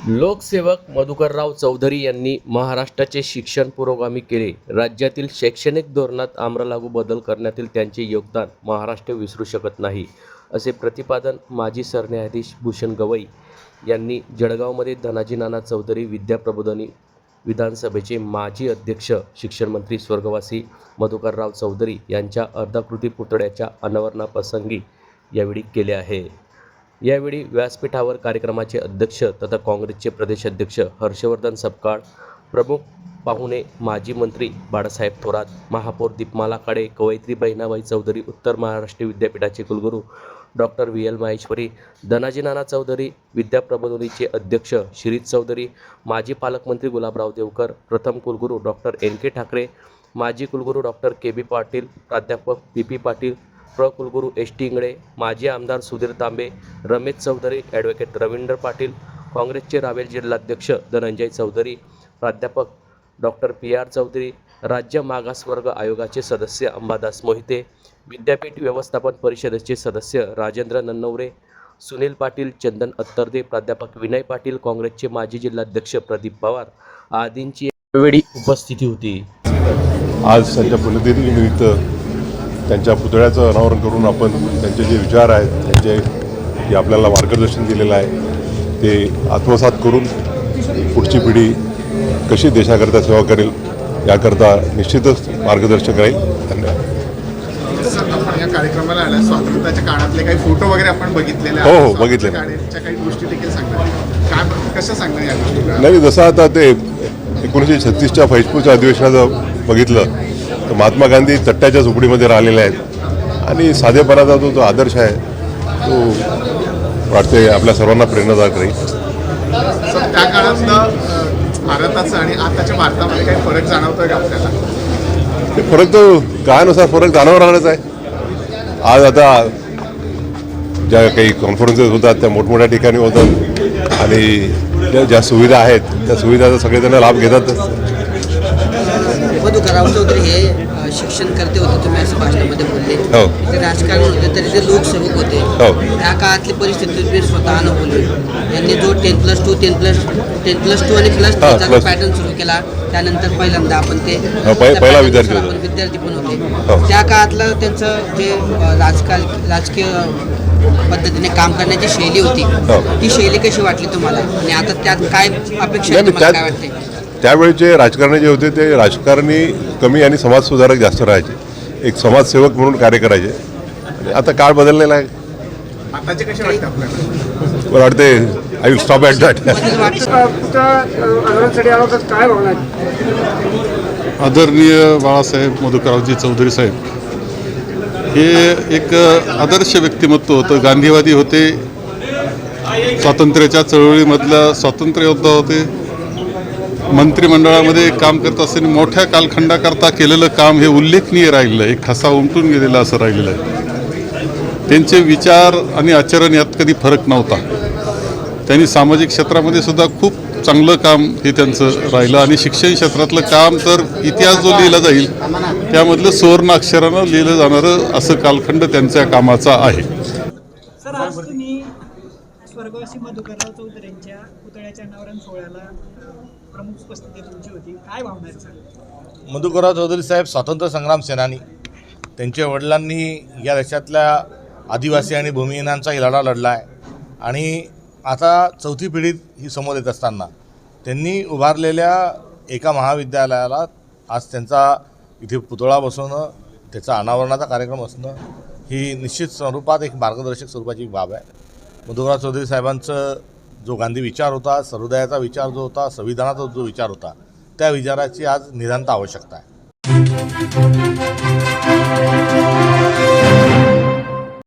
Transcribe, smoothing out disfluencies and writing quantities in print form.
लोकसेवक मधुकरराव चौधरी यांनी महाराष्ट्राचे शिक्षण पुरोगामी केले. राज्यातील शैक्षणिक धोरणात आमरालागू बदल करण्यातील त्यांचे योगदान महाराष्ट्र विसरू शकत नाही, असे प्रतिपादन माजी सरन्यायाधीश भूषण गवई यांनी जळगावमध्ये धनाजी नाना चौधरी विद्याप्रबोधिनी विधानसभेचे माजी अध्यक्ष शिक्षणमंत्री स्वर्गवासी मधुकरराव चौधरी यांच्या अर्धाकृती पुतळ्याच्या अनावरणाप्रसंगी यावेळी केले आहे. यावेळी व्यासपीठावर कार्यक्रमाचे अध्यक्ष तथा काँग्रेसचे प्रदेशाध्यक्ष हर्षवर्धन सपकाळ, प्रमुख पाहुणे माजी मंत्री बाळासाहेब थोरात, महापौर दीपमाला काळे, कवयित्री बहिणाबाई चौधरी, उत्तर महाराष्ट्र विद्यापीठाचे कुलगुरू डॉक्टर व्ही.एल. माहेश्वरी, धनाजी नाना चौधरी विद्याप्रबोधिनीचे अध्यक्ष शिरीष चौधरी, माजी पालकमंत्री गुलाबराव देवकर, प्रथम कुलगुरू डॉक्टर एन.के. ठाकरे, माजी कुलगुरू डॉक्टर के.बी. पाटील, प्राध्यापक पी.पी. पाटील, कुलगुरू एस.टी. इंगळे, माजी आमदार सुधीर तांबे, रमेश चौधरी, ॲडव्होकेट रवींद्र पाटील, काँग्रेसचे रावेर जिल्हाध्यक्ष धनंजय चौधरी, प्राध्यापक डॉक्टर पी.आर. चौधरी, राज्य मागासवर्ग आयोगाचे सदस्य अंबादास मोहिते, विद्यापीठ व्यवस्थापन परिषदेचे सदस्य राजेंद्र नन्नवरे, सुनील पाटील, चंदन अत्तरदे, प्राध्यापक विनय पाटील, काँग्रेसचे माजी जिल्हाध्यक्ष प्रदीप पवार आदींची यावेळी उपस्थिती होती. आज त्यांच्या पुण्यतिथीनिमित्त त्यांच्या पुतळ्याचं अनावरण करून आपण त्यांचे जे विचार आहेत, त्यांचे जे आपल्याला मार्गदर्शन दिलेलं आहे ते आत्मसात करून पुढची पिढी कशी देशाकरता सेवा करेल याकरता निश्चितच मार्गदर्शक राहील. धन्यवाद. आपण या कार्यक्रमाला आल्या स्वातंत्र्याच्या काळातले काही फोटो वगैरे आपण बघितलेले हो बघितले. काही गोष्टी देखील सांगणार, काय कसं सांगणार या गोष्टी? नाही, जसं आता ते 1936च्या फैजपूरच्या अधिवेशनाचं बघितलं तर महात्मा गांधी चट्ट्याच्या झोपडीमध्ये राहिलेले आहेत आणि साधेपणाचा जो आदर्श आहे तो वाटते आपल्या सर्वांना प्रेरणादायक राहील. त्या काळातलं भारताचं आणि आताच्या भारतामध्ये काही फरक जाणवतोय का आपल्याला? ते फरक तो काळानुसार फरक जाणवणारच आहे. आज आता ज्या काही कॉन्फरन्सेस होतात त्या मोठमोठ्या ठिकाणी होतात आणि ज्या सुविधा आहेत त्या सुविधाचा सगळेजण लाभ घेतातच. मधुकरराव चौधरी हे शिक्षण करते होते, तुम्ही असं भाषणामध्ये बोलले. हो. ते राजकारण होते तरी ते लोकसेवक होते. हो. त्या काळातली परिस्थिती तुम्ही स्वतः अनुभवली. यांनी जो 10+2 आणि +2चा पॅटर्न सुरू केला, त्यानंतर पहिल्यांदा आपण ते पहिला विद्यार्थी पण होते. त्या काळातलं त्यांचं जे राजकीय पद्धतीने काम करण्याची शैली होती, ती शैली कशी वाटली तुम्हाला आणि आता त्यात काय अपेक्षा आहे, तुम्हाला काय वाटते? त्यावेळेचे राजकारणी जे होते ते राजकारणी कमी आणि समाजसुधारक जास्त राहायचे, एक समाजसेवक म्हणून कार्य करायचे. आता काळ बदललेला आहे. आताचे कसे वाटते आपल्याला? मला वाटते I will stop at that. आदरणीय बाळासाहेब मधुकररावजी चौधरी साहेब हे एक आदर्श व्यक्तिमत्व होतं. गांधीवादी होते, स्वातंत्र्याच्या चळवळीमधला स्वातंत्र्य योद्धा होते. मंत्रिमंडळामध्ये काम करत असताना मोठ्या कालखंडाकरता केलेलं काम हे उल्लेखनीय राहिलेलं आहे, एक ठसा उमटून गेलेला असं राहिलेलं आहे. त्यांचे विचार आणि आचरण यात कधी फरक नव्हता. त्यांनी सामाजिक क्षेत्रामध्ये सुद्धा खूप चांगलं काम हे त्यांचं राहिलं आणि शिक्षण क्षेत्रातलं काम तर इतिहास जो लिहिला जाईल त्यामधलं सुवर्ण अक्षरानं लिहिलं जाणारं असं कालखंड त्यांच्या कामाचा आहे. सर, आज तुम्ही स्वर्गवासी मधुकरराव चौधरींच्या पुतळ्याच्या अनावरण सोहळ्याला प्रमुख उपस्थिती तुमची होती, काय भावना आहेत सर? मधुकरराव चौधरी साहेब स्वातंत्र्य संग्राम सेनानी. त्यांच्या वडिलांनी या देशातल्या आदिवासी आणि भूमिहीनांचाही लढा लढला आहे आणि आता चौथी पिढीत ही समोर येत असताना त्यांनी उभारलेल्या एका महाविद्यालयाला आज त्यांचा इथे पुतळा बसवणं, त्याचा अनावरणाचा कार्यक्रम असणं ही निश्चित स्वरूपात एक मार्गदर्शक स्वरूपाची बाब आहे. मधुकरराव चौधरी साहेबांचं जो गांधी विचार होता, सर्वोदयाचा विचार जो होता, संविधानाचा जो विचार होता, त्या विचाराची आज नितांत आवश्यकता आहे.